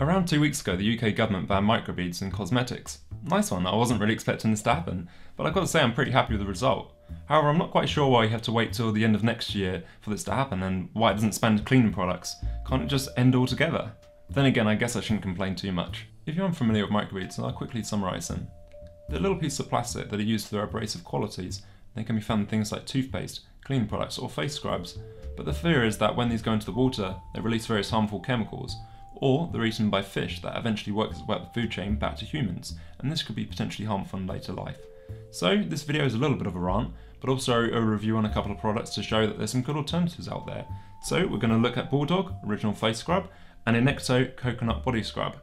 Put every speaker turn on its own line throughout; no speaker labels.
Around 2 weeks ago, the UK government banned microbeads in cosmetics. Nice one, I wasn't really expecting this to happen, but I've got to say I'm pretty happy with the result. However, I'm not quite sure why you have to wait till the end of next year for this to happen and why it doesn't span cleaning products. Can't it just end altogether? Then again, I guess I shouldn't complain too much. If you're unfamiliar with microbeads, I'll quickly summarise them. They're little pieces of plastic that are used for their abrasive qualities. They can be found in things like toothpaste, cleaning products or face scrubs. But the fear is that when these go into the water, they release various harmful chemicals, or they're eaten by fish that eventually works its way up the food chain back to humans, and this could be potentially harmful in later life. So this video is a little bit of a rant, but also a review on a couple of products to show that there's some good alternatives out there. So we're going to look at Bulldog Original Face Scrub and Inecto Coconut Body Scrub.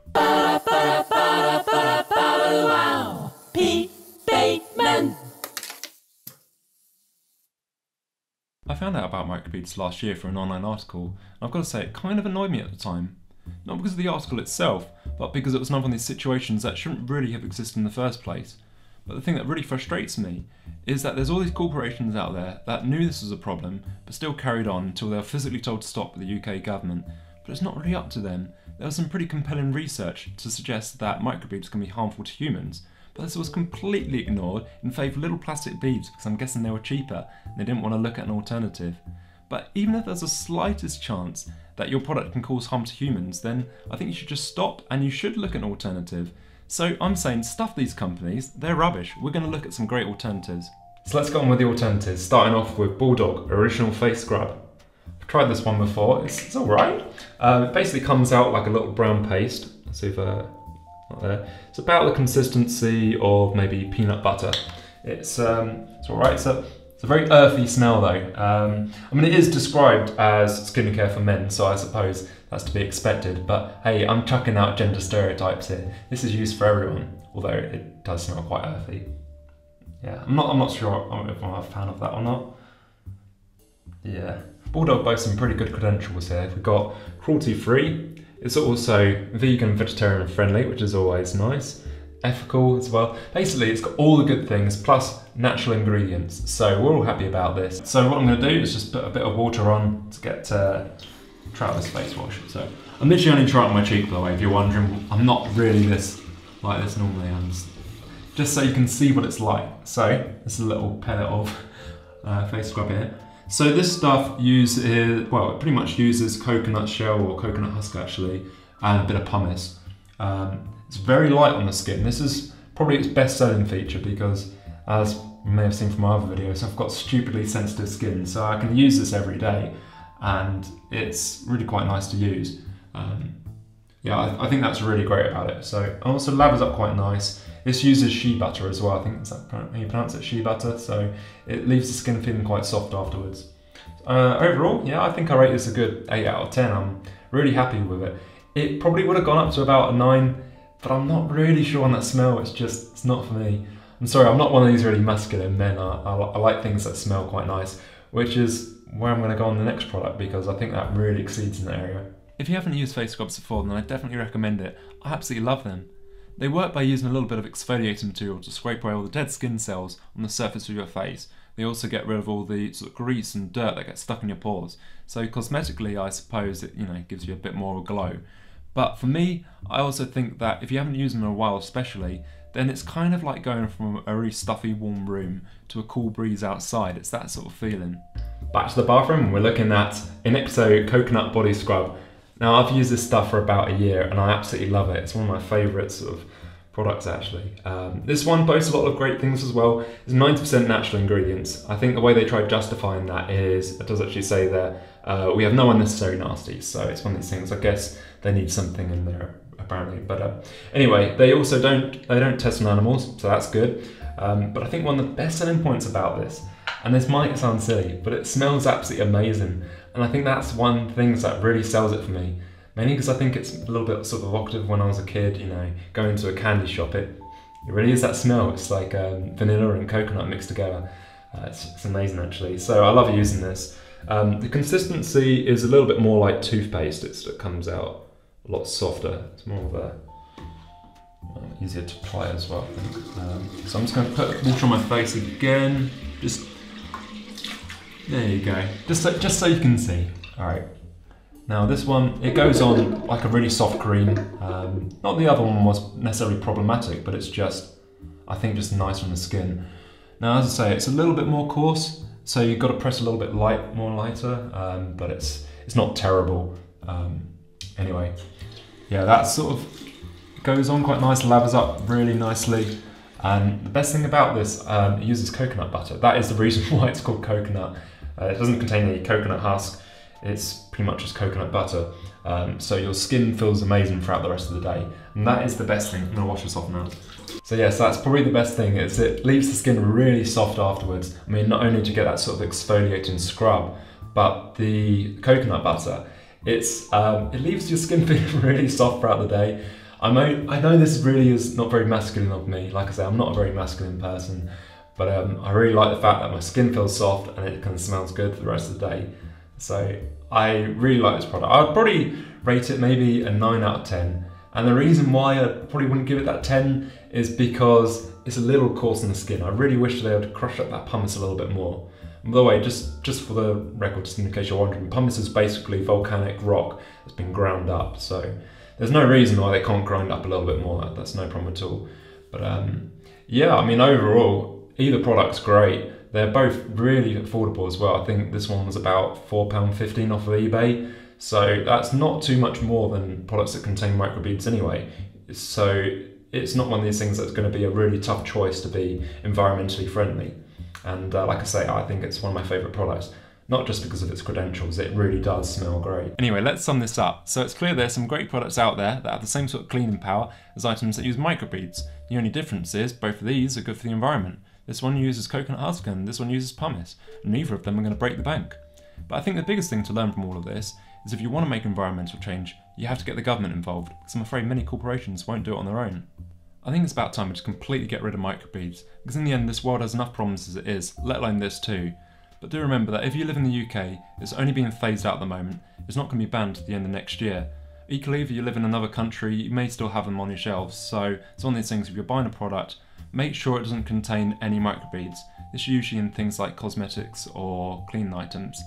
I found out about microbeads last year through an online article, and I've got to say it kind of annoyed me at the time. Not because of the article itself, but because it was another one of these situations that shouldn't really have existed in the first place. But the thing that really frustrates me is that there's all these corporations out there that knew this was a problem, but still carried on until they were physically told to stop by the UK government. But it's not really up to them. There was some pretty compelling research to suggest that microbeads can be harmful to humans, but this was completely ignored in favour of little plastic beads because I'm guessing they were cheaper and they didn't want to look at an alternative. But even if there's the slightest chance that your product can cause harm to humans, then I think you should just stop and you should look at an alternative. So I'm saying stuff these companies, they're rubbish. We're going to look at some great alternatives. So let's get on with the alternatives, starting off with Bulldog Original Face Scrub. I've tried this one before, it's alright. It basically comes out like a little brown paste. Let's see if not there. It's about the consistency of maybe peanut butter. It's alright. It's a very earthy smell though. I mean, it is described as skincare for men, so I suppose that's to be expected. But hey, I'm chucking out gender stereotypes here. This is used for everyone, although it does smell quite earthy. Yeah, I'm not sure if I'm a fan of that or not. Yeah, Bulldog boasts some pretty good credentials here. We've got cruelty-free. It's also vegan, vegetarian friendly, which is always nice. Ethical as well. Basically, it's got all the good things plus natural ingredients, so we're all happy about this. So what I'm going to do is just put a bit of water on to get Travis face wash. So I'm literally only trying it on my cheek, by the way, if you're wondering. I'm not really like this normally. I'm just so you can see what it's like. So this is a little pellet of face scrub here. So this stuff it pretty much uses coconut shell or coconut husk actually, and a bit of pumice. It's very light on the skin. This is probably its best selling feature because, as you may have seen from my other videos, I've got stupidly sensitive skin, so I can use this every day and it's really quite nice to use. Yeah, I think that's really great about it. So it also lathers up quite nice. This uses shea butter as well. I think that's how you pronounce it, shea butter. So it leaves the skin feeling quite soft afterwards. Overall, yeah, I think I rate this a good 8 out of 10. I'm really happy with it. It probably would have gone up to about a 9, but I'm not really sure on that smell. It's not for me. I'm sorry, I'm not one of these really masculine men. I like things that smell quite nice, which is where I'm going to go on the next product because I think that really exceeds in that area. If you haven't used face scrubs before, then I definitely recommend it. I absolutely love them. They work by using a little bit of exfoliating material to scrape away all the dead skin cells on the surface of your face. They also get rid of all the sort of grease and dirt that gets stuck in your pores. So cosmetically, I suppose it gives you a bit more of a glow. But for me, I also think that if you haven't used them in a while especially, then it's kind of like going from a really stuffy warm room to a cool breeze outside. It's that sort of feeling. Back to the bathroom, we're looking at Inecto Coconut Body Scrub. Now I've used this stuff for about a year and I absolutely love it. It's one of my favourite sort of products actually. This one boasts a lot of great things as well. It's 90% natural ingredients. I think the way they try justifying that is, it does actually say there, we have no unnecessary nasties. So it's one of these things, I guess they need something in there apparently. But anyway, they also don't test on animals, so that's good. But I think one of the best selling points about this, and this might sound silly, but it smells absolutely amazing. And I think that's one thing that really sells it for me. Mainly because I think it's a little bit sort of evocative when I was a kid, going to a candy shop. It really is that smell. It's like vanilla and coconut mixed together. It's amazing actually. So I love using this. The consistency is a little bit more like toothpaste. It comes out a lot softer. It's more of a easier to apply as well, I think. So I'm just going to put water on my face again. There you go. Just so you can see. All right. Now this one, it goes on like a really soft cream. Not the other one was necessarily problematic, but it's just, I think, just nice on the skin. Now, as I say, it's a little bit more coarse, so you've got to press a little bit more lighter, but it's not terrible. Anyway, yeah, that sort of goes on quite nice, lathers up really nicely. And the best thing about this, it uses coconut butter. That is the reason why it's called coconut. It doesn't contain any coconut husk. It's pretty much just coconut butter. So your skin feels amazing throughout the rest of the day. And that is the best thing. I'm gonna wash this off now. So yes, that's probably the best thing, is it leaves the skin really soft afterwards. I mean, not only do you get that sort of exfoliating scrub, but the coconut butter, it leaves your skin feeling really soft throughout the day. I know this really is not very masculine of me. Like I say, I'm not a very masculine person, but I really like the fact that my skin feels soft and it kind of smells good for the rest of the day. So I really like this product. I'd probably rate it maybe a 9 out of 10. And the reason why I probably wouldn't give it that 10 is because it's a little coarse on the skin. I really wish they would crush up that pumice a little bit more. And by the way, just for the record, just in case you're wondering, pumice is basically volcanic rock that's been ground up. So there's no reason why they can't grind up a little bit more. That's no problem at all. But yeah, I mean, overall, either product's great. They're both really affordable as well. I think this one was about £4.15 off of eBay. So that's not too much more than products that contain microbeads anyway. So it's not one of these things that's going to be a really tough choice to be environmentally friendly. And like I say, I think it's one of my favourite products. Not just because of its credentials, it really does smell great. Anyway, let's sum this up. So it's clear there's some great products out there that have the same sort of cleaning power as items that use microbeads. The only difference is both of these are good for the environment. This one uses coconut husk and this one uses pumice, and neither of them are going to break the bank. But I think the biggest thing to learn from all of this is if you want to make environmental change, you have to get the government involved, because I'm afraid many corporations won't do it on their own. I think it's about time we just completely get rid of microbeads, because in the end this world has enough problems as it is, let alone this too. But do remember that if you live in the UK, it's only being phased out at the moment. It's not going to be banned at the end of next year. Equally, if you live in another country, you may still have them on your shelves. So it's one of these things, if you're buying a product, make sure it doesn't contain any microbeads. This is usually in things like cosmetics or cleaning items.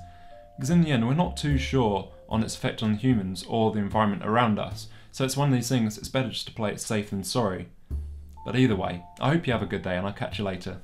Because in the end, we're not too sure on its effect on humans or the environment around us. So it's one of these things, it's better just to play it safe than sorry. But either way, I hope you have a good day and I'll catch you later.